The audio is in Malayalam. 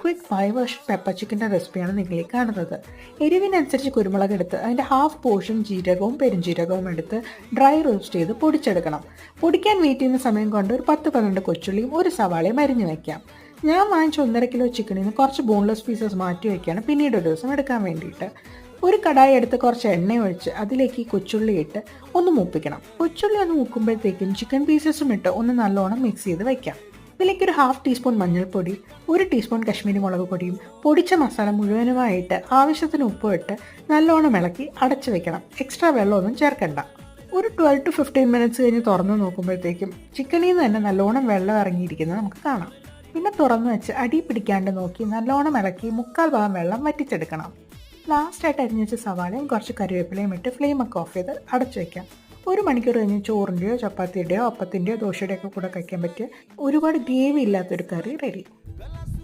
ക്വിക്ക് 5 വേർഷൻ പെപ്പർ ചിക്കൻ്റെ റെസിപ്പിയാണ് നിങ്ങളീ കാണുന്നത്. എരിവിനനുസരിച്ച് കുരുമുളക് എടുത്ത് അതിൻ്റെ ഹാഫ് പോർഷൻ ജീരകവും പെരുംജീരകവും എടുത്ത് ഡ്രൈ റോസ്റ്റ് ചെയ്ത് പൊടിച്ചെടുക്കണം. പൊടിക്കാൻ വെയിറ്റ് ചെയ്യുന്ന സമയം കൊണ്ട് ഒരു 10-12 കൊച്ചുള്ളിയും ഒരു സവാളയും അരിഞ്ഞു വയ്ക്കാം. ഞാൻ വാങ്ങിച്ച 1.5 കിലോ ചിക്കനിൽ നിന്ന് കുറച്ച് ബോൺലെസ് പീസസ് മാറ്റി വയ്ക്കുകയാണ് പിന്നീട് ഒരു ദിവസം എടുക്കാൻ വേണ്ടിയിട്ട്. ഒരു കടായി എടുത്ത് കുറച്ച് എണ്ണ ഒഴിച്ച് അതിലേക്ക് കൊച്ചുള്ളി ഇട്ട് ഒന്ന് മൂപ്പിക്കണം. കൊച്ചുള്ളി ഒന്ന് മൂക്കുമ്പോഴത്തേക്കും ചിക്കൻ പീസസും ഇട്ട് ഒന്ന് നല്ലോണം മിക്സ് ചെയ്ത് വയ്ക്കാം. ഇതിലേക്ക് ഒരു 1/2 ടീസ്പൂൺ മഞ്ഞൾപ്പൊടി, 1 ടീസ്പൂൺ കാശ്മീരി മുളക് പൊടിയും പൊടിച്ച മസാല മുഴുവനുമായിട്ട് ആവശ്യത്തിന് ഉപ്പും ഇട്ട് നല്ലോണം ഇളക്കി അടച്ചു വെക്കണം. എക്സ്ട്രാ വെള്ളമൊന്നും ചേർക്കണ്ട. ഒരു 12 to 15 മിനിറ്റ്സ് കഴിഞ്ഞ് തുറന്ന് നോക്കുമ്പോഴത്തേക്കും ചിക്കനിൽ നിന്ന് തന്നെ നല്ലോണം വെള്ളം ഇറങ്ങിയിരിക്കുന്നത് നമുക്ക് കാണാം. പിന്നെ തുറന്ന് വെച്ച് അടി പിടിക്കാണ്ട് നോക്കി നല്ലോണം ഇളക്കി 1/4 ഭാഗം വെള്ളം വറ്റിച്ചെടുക്കണം. ലാസ്റ്റായിട്ട് അരിഞ്ഞ് വെച്ച സവാളയും കുറച്ച് കറിവേപ്പിലയും ഇട്ട് ഫ്ലെയിമൊക്കെ ഓഫ് ചെയ്ത് അടച്ചു വയ്ക്കാം. 1 മണിക്കൂർ കഴിഞ്ഞ് ചോറിൻ്റെയോ ചപ്പാത്തിയുടെയോ അപ്പത്തിൻ്റെയോ ദോശയുടെയോ ഒക്കെ കൂടെ കഴിക്കാൻ പറ്റിയ ഒരുപാട് ഗ്രേവി ഇല്ലാത്തൊരു കറി റെഡി.